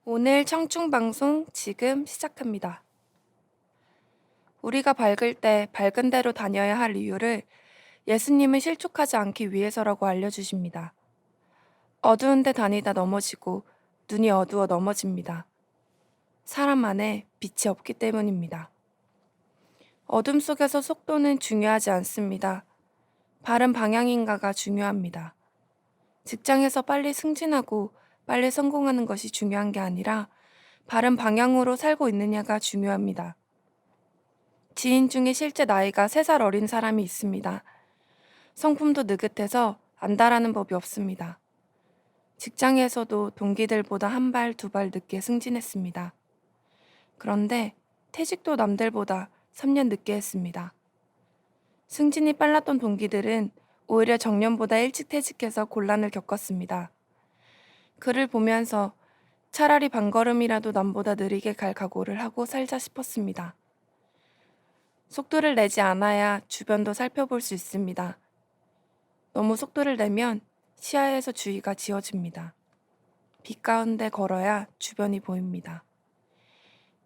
오늘 청춘 방송 지금 시작합니다. 우리가 밝을 때 밝은 대로 다녀야 할 이유를 예수님은 실족하지 않기 위해서라고 알려주십니다. 어두운 데 다니다 넘어지고 눈이 어두워 넘어집니다. 사람 안에 빛이 없기 때문입니다. 어둠 속에서 속도는 중요하지 않습니다. 바른 방향인가가 중요합니다. 직장에서 빨리 승진하고 빨리 성공하는 것이 중요한 게 아니라 바른 방향으로 살고 있느냐가 중요합니다. 지인 중에 실제 나이가 3살 어린 사람이 있습니다. 성품도 느긋해서 안다라는 법이 없습니다. 직장에서도 동기들보다 한 발, 두 발 늦게 승진했습니다. 그런데 퇴직도 남들보다 3년 늦게 했습니다. 승진이 빨랐던 동기들은 오히려 정년보다 일찍 퇴직해서 곤란을 겪었습니다. 그를 보면서 차라리 반걸음이라도 남보다 느리게 갈 각오를 하고 살자 싶었습니다. 속도를 내지 않아야 주변도 살펴볼 수 있습니다. 너무 속도를 내면 시야에서 주의가 지워집니다. 빛 가운데 걸어야 주변이 보입니다.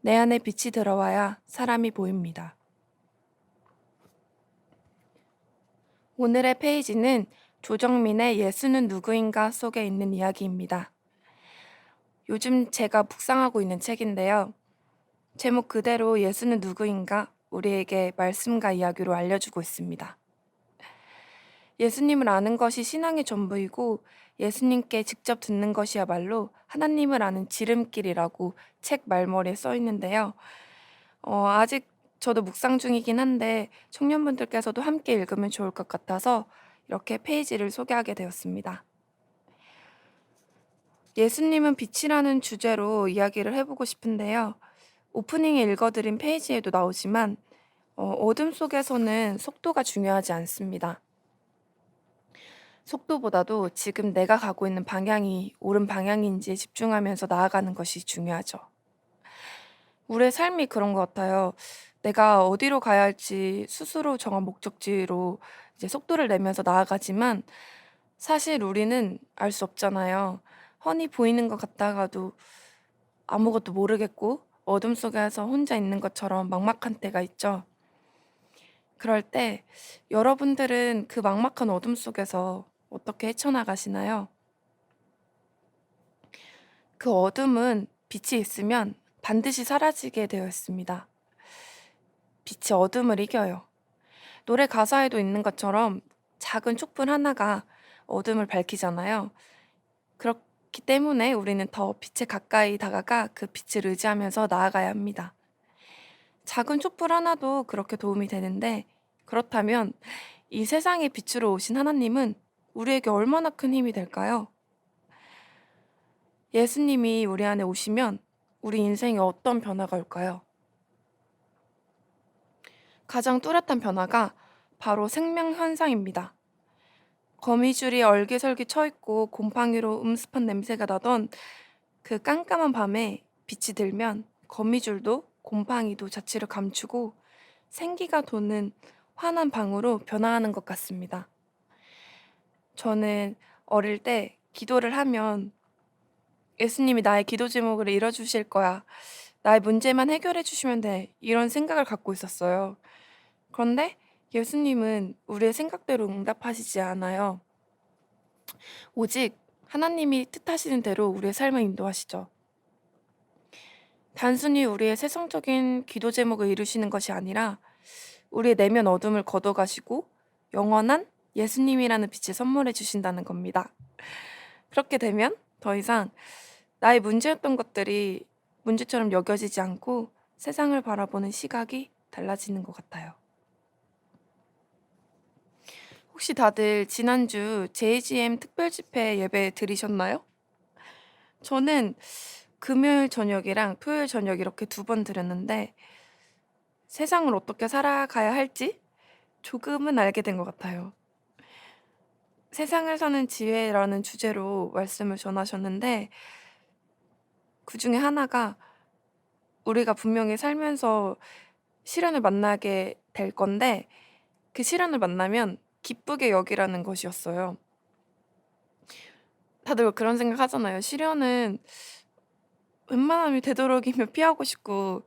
내 안에 빛이 들어와야 사람이 보입니다. 오늘의 페이지는 조정민의 예수는 누구인가 속에 있는 이야기입니다. 요즘 제가 묵상하고 있는 책인데요. 제목 그대로 예수는 누구인가 우리에게 말씀과 이야기로 알려주고 있습니다. 예수님을 아는 것이 신앙의 전부이고 예수님께 직접 듣는 것이야말로 하나님을 아는 지름길이라고 책 말머리에 써 있는데요. 아직 저도 묵상 중이긴 한데 청년분들께서도 함께 읽으면 좋을 것 같아서 이렇게 페이지를 소개하게 되었습니다. 예수님은 빛이라는 주제로 이야기를 해보고 싶은데요. 오프닝에 읽어드린 페이지에도 나오지만 어둠 속에서는 속도가 중요하지 않습니다. 속도보다도 지금 내가 가고 있는 방향이 옳은 방향인지에 집중하면서 나아가는 것이 중요하죠. 우리의 삶이 그런 것 같아요. 내가 어디로 가야 할지 스스로 정한 목적지로 이제 속도를 내면서 나아가지만 사실 우리는 알 수 없잖아요. 훤히 보이는 것 같다가도 아무것도 모르겠고 어둠 속에서 혼자 있는 것처럼 막막한 때가 있죠. 그럴 때 여러분들은 그 막막한 어둠 속에서 어떻게 헤쳐나가시나요? 그 어둠은 빛이 있으면 반드시 사라지게 되어 있습니다. 빛이 어둠을 이겨요. 노래 가사에도 있는 것처럼 작은 촛불 하나가 어둠을 밝히잖아요. 그렇기 때문에 우리는 더 빛에 가까이 다가가 그 빛을 의지하면서 나아가야 합니다. 작은 촛불 하나도 그렇게 도움이 되는데 그렇다면 이 세상의 빛으로 오신 하나님은 우리에게 얼마나 큰 힘이 될까요? 예수님이 우리 안에 오시면 우리 인생에 어떤 변화가 올까요? 가장 뚜렷한 변화가 바로 생명 현상입니다. 거미줄이 얼기설기 쳐 있고 곰팡이로 음습한 냄새가 나던 그 깜깜한 밤에 빛이 들면 거미줄도 곰팡이도 자취를 감추고 생기가 도는 환한 방으로 변화하는 것 같습니다. 저는 어릴 때 기도를 하면 예수님이 나의 기도 제목을 이뤄주실 거야. 나의 문제만 해결해 주시면 돼. 이런 생각을 갖고 있었어요. 그런데 예수님은 우리의 생각대로 응답하시지 않아요. 오직 하나님이 뜻하시는 대로 우리의 삶을 인도하시죠. 단순히 우리의 세상적인 기도 제목을 이루시는 것이 아니라 우리의 내면 어둠을 걷어가시고 영원한 예수님이라는 빛을 선물해 주신다는 겁니다. 그렇게 되면 더 이상 나의 문제였던 것들이 문제처럼 여겨지지 않고 세상을 바라보는 시각이 달라지는 것 같아요. 혹시 다들 지난주 JGM 특별 집회 예배 들으셨나요? 저는 금요일 저녁이랑 토요일 저녁 이렇게 2번 들었는데 세상을 어떻게 살아가야 할지 조금은 알게 된 것 같아요. 세상을 사는 지혜라는 주제로 말씀을 전하셨는데 그중에 하나가 우리가 분명히 살면서 시련을 만나게 될 건데 그 시련을 만나면 기쁘게 여기라는 것이었어요. 다들 그런 생각 하잖아요. 시련은 웬만하면 되도록이면 피하고 싶고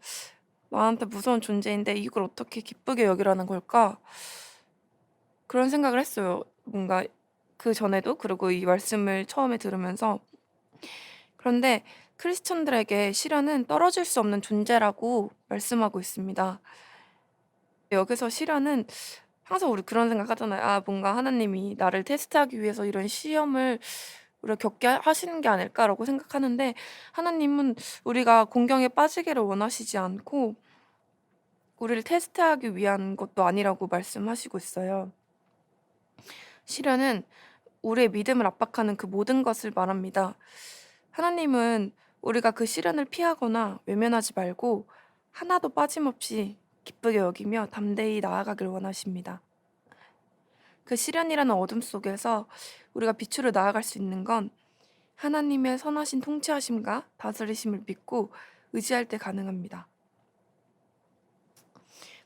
나한테 무서운 존재인데 이걸 어떻게 기쁘게 여기라는 걸까? 그런 생각을 했어요. 뭔가 그전에도 그리고 이 말씀을 처음에 들으면서. 그런데 크리스천들에게 시련은 떨어질 수 없는 존재라고 말씀하고 있습니다. 여기서 시련은 항상 우리 그런 생각하잖아요. '아 뭔가 하나님이 나를 테스트하기 위해서 이런 시험을 우리가 겪게 하시는 게 아닐까.'라고 생각하는데 하나님은 우리가 공경에 빠지기를 원하시지 않고 우리를 테스트하기 위한 것도 아니라고 말씀하시고 있어요. 시련은 우리의 믿음을 압박하는 그 모든 것을 말합니다. 하나님은 우리가 그 시련을 피하거나 외면하지 말고 하나도 빠짐없이 기쁘게 여기며 담대히 나아가길 원하십니다. 그 시련이라는 어둠 속에서 우리가 빛으로 나아갈 수 있는 건 하나님의 선하신 통치하심과 다스리심을 믿고 의지할 때 가능합니다.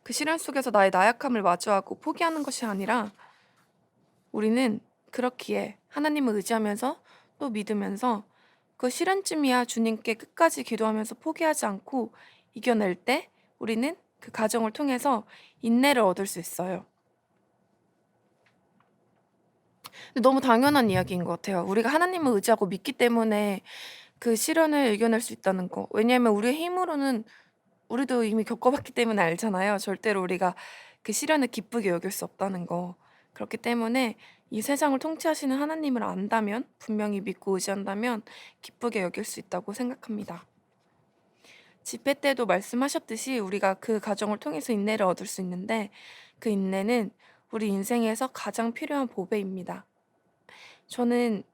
그 시련 속에서 나의 나약함을 마주하고 포기하는 것이 아니라 우리는 그렇기에 하나님을 의지하면서 또 믿으면서 그 시련쯤이야 주님께 끝까지 기도하면서 포기하지 않고 이겨낼 때 우리는 그 과정을 통해서 인내를 얻을 수 있어요. 근데 너무 당연한 이야기인 것 같아요. 우리가 하나님을 의지하고 믿기 때문에 그 시련을 이겨낼 수 있다는 거. 왜냐하면 우리의 힘으로는 우리도 이미 겪어봤기 때문에 알잖아요. 절대로 우리가 그 시련을 기쁘게 여길 수 없다는 거. 그렇기 때문에 이 세상을 통치하시는 하나님을 안다면, 분명히 믿고 의지한다면 기쁘게 여길 수 있다고 생각합니다. 집회 때도 말씀하셨듯이 우리가 그 과정을 통해서 인내를 얻을 수 있는데 그 인내는 우리 인생에서 가장 필요한 보배입니다. 저는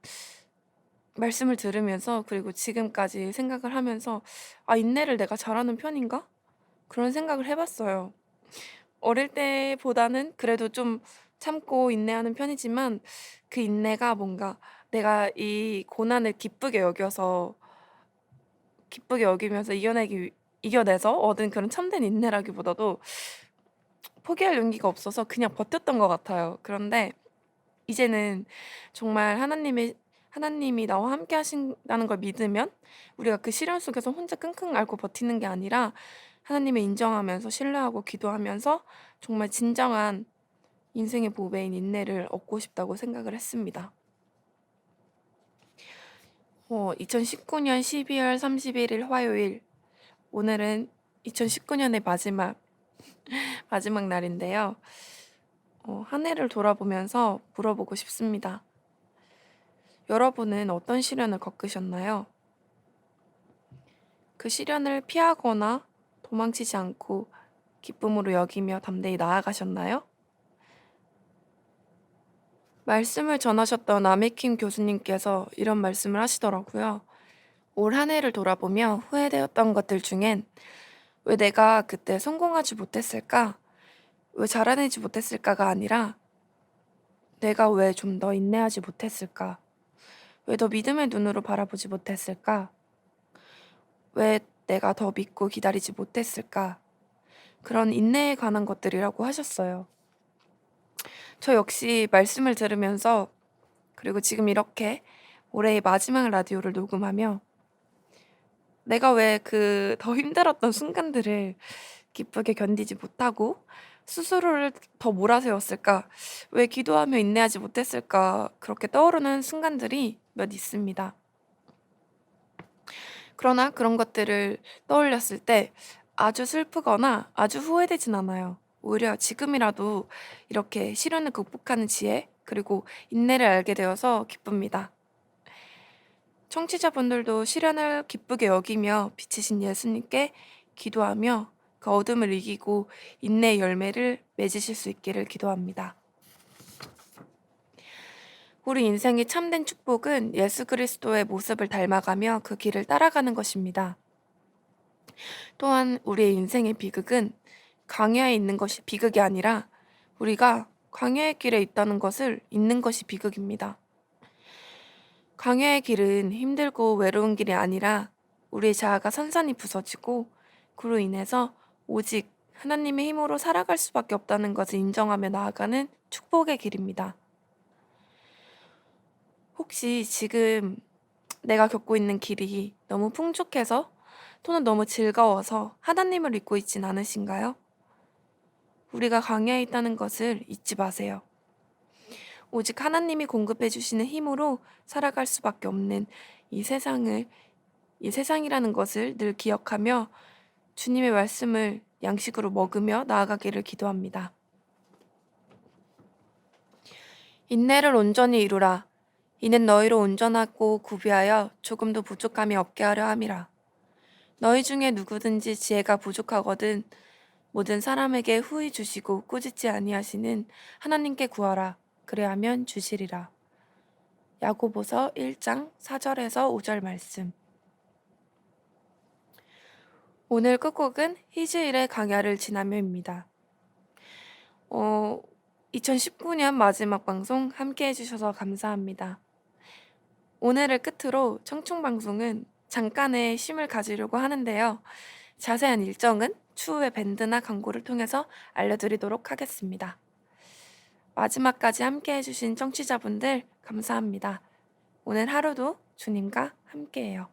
말씀을 들으면서 그리고 지금까지 생각을 하면서 '아 인내를 내가 잘하는 편인가?' 그런 생각을 해 봤어요. 어릴 때보다는 그래도 좀 참고 인내하는 편이지만 그 인내가 뭔가 내가 이 고난을 기쁘게 여기면서 이겨내서 얻은 그런 참된 인내라기보다도 포기할 용기가 없어서 그냥 버텼던 것 같아요. 그런데 이제는 정말 하나님이 나와 함께 하신다는 걸 믿으면 우리가 그 시련 속에서 혼자 끙끙 앓고 버티는 게 아니라 하나님을 인정하면서 신뢰하고 기도하면서 정말 진정한 인생의 보배인 인내를 얻고 싶다고 생각을 했습니다. 2019년 12월 31일 화요일. 오늘은 2019년의 마지막 날인데요. 한 해를 돌아보면서 물어보고 싶습니다. 여러분은 어떤 시련을 겪으셨나요? 그 시련을 피하거나 도망치지 않고 기쁨으로 여기며 담대히 나아가셨나요? 말씀을 전하셨던 아메킴 교수님께서 이런 말씀을 하시더라고요. 올 한 해를 돌아보며 후회되었던 것들 중엔 왜 내가 그때 성공하지 못했을까? 왜 자라내지 못했을까가 아니라 내가 왜 좀 더 인내하지 못했을까? 왜 더 믿음의 눈으로 바라보지 못했을까? 왜 내가 더 믿고 기다리지 못했을까? 그런 인내에 관한 것들이라고 하셨어요. 저 역시 말씀을 들으면서 그리고 지금 이렇게 올해의 마지막 라디오를 녹음하며 내가 왜 그 더 힘들었던 순간들을 기쁘게 견디지 못하고 스스로를 더 몰아세웠을까? 왜 기도하며 인내하지 못했을까? 그렇게 떠오르는 순간들이 몇 있습니다. 그러나 그런 것들을 떠올렸을 때 아주 슬프거나 아주 후회되진 않아요. 오히려 지금이라도 이렇게 시련을 극복하는 지혜, 그리고 인내를 알게 되어서 기쁩니다. 청취자분들도 시련을 기쁘게 여기며 비치신 예수님께 기도하며 그 어둠을 이기고 인내의 열매를 맺으실 수 있기를 기도합니다. 우리 인생의 참된 축복은 예수 그리스도의 모습을 닮아가며 그 길을 따라가는 것입니다. 또한 우리의 인생의 비극은 광야에 있는 것이 비극이 아니라 우리가 광야의 길에 있다는 것을 잊는 것이 비극입니다. 광야의 길은 힘들고 외로운 길이 아니라 우리의 자아가 산산이 부서지고 그로 인해서 오직 하나님의 힘으로 살아갈 수밖에 없다는 것을 인정하며 나아가는 축복의 길입니다. 혹시 지금 내가 겪고 있는 길이 너무 풍족해서 톤은 너무 즐거워서 하나님을 믿고 있진 않으신가요? 우리가 광야에 있다는 것을 잊지 마세요. 오직 하나님이 공급해 주시는 힘으로 살아갈 수밖에 없는 이 세상을, 이 세상이라는 것을 늘 기억하며 주님의 말씀을 양식으로 먹으며 나아가기를 기도합니다. 인내를 온전히 이루라. 이는 너희로 온전하고 구비하여 조금도 부족함이 없게 하려 함이라. 너희 중에 누구든지 지혜가 부족하거든 모든 사람에게 후히 주시고 꾸짖지 아니하시는 하나님께 구하라. 그래야면 주시리라. 야고보서 1장 4절에서 5절 말씀. 오늘 끝곡은 히즈일의 광야를 지나며입니다. 2019년 마지막 방송 함께 해주셔서 감사합니다. 오늘을 끝으로 청춘방송은 잠깐의 쉼을 가지려고 하는데요. 자세한 일정은 추후에 밴드나 광고를 통해서 알려드리도록 하겠습니다. 마지막까지 함께 해주신 청취자분들 감사합니다. 오늘 하루도 주님과 함께해요.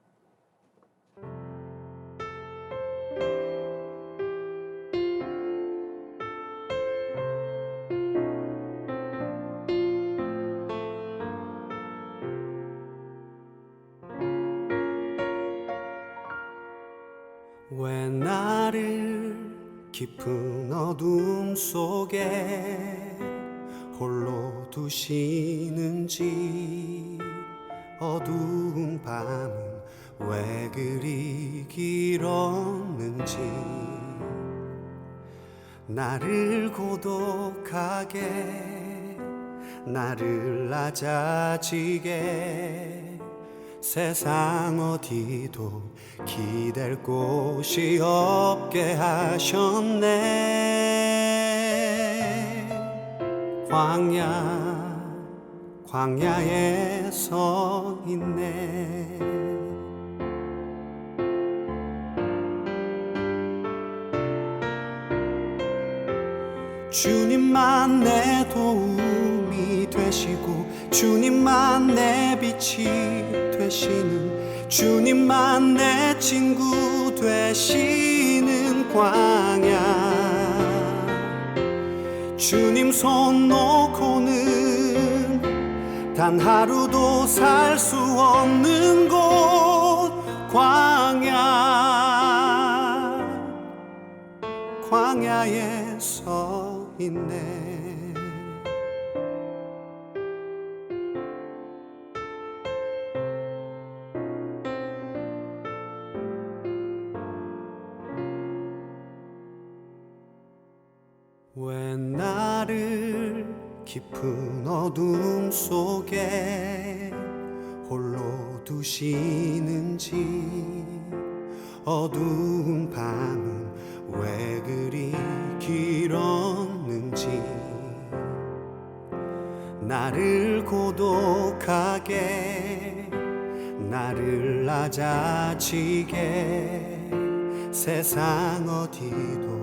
왜 나를 깊은 어둠 속에 홀로 두시는지, 어두운 밤은 왜 그리 길었는지, 나를 고독하게, 나를 낮아지게, 세상 어디도 기댈 곳이 없게 하셨네. 광야에 서 있네. 주님만 내 도움이 되시고, 주님만 내 빛이 되시는, 주님만 내 친구 되시는 광야. 주님 손 놓고는 단 하루도 살 수 없는 곳, 광야에 서 있네. 왜 나를 깊은 어둠 속에 홀로 두시는지, 어두운 밤은 왜 그리 길었는지, 나를 고독하게, 나를 낮아지게, 세상 어디도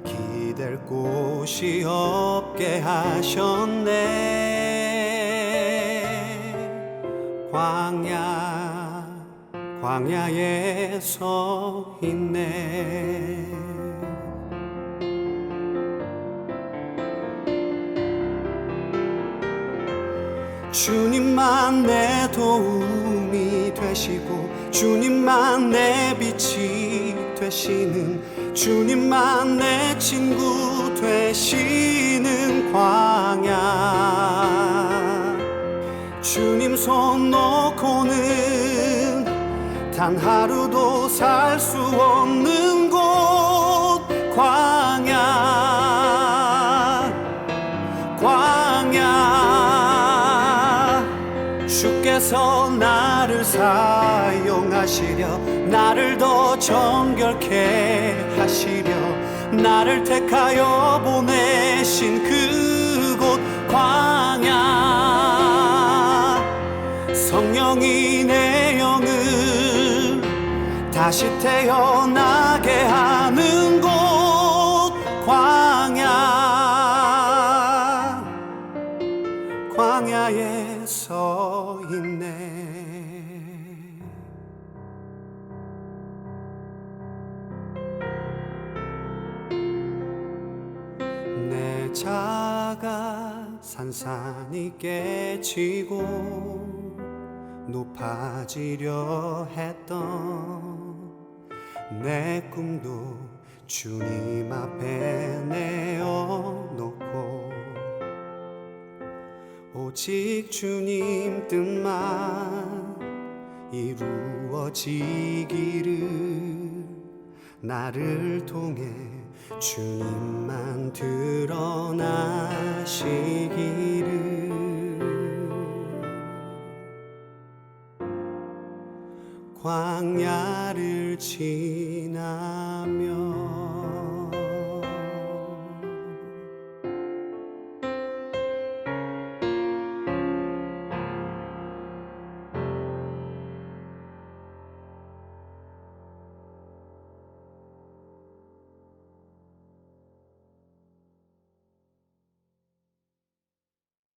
기댈 곳이 없게 하셨네. 광야에 서 있네. 주님만 내 도움이 되시고, 주님만 내 빛이 되시는, 주님만 내 친구 되시는 광야. 주님 손 놓고는 단 하루도 살 수 없는 곳, 광야. 주께서 나를 사용하시려, 나를 더 정결케 하시려, 나를 택하여 보내신 그곳 광야. 성령이 내 영을 다시 태어나게 하는 곳, 광야에 서 있네. 바다가 산산이 깨지고 높아지려 했던 내 꿈도 주님 앞에 내어놓고 오직 주님 뜻만 이루어지기를 나를 통해 주님만 드러나시기를 광야를 지나며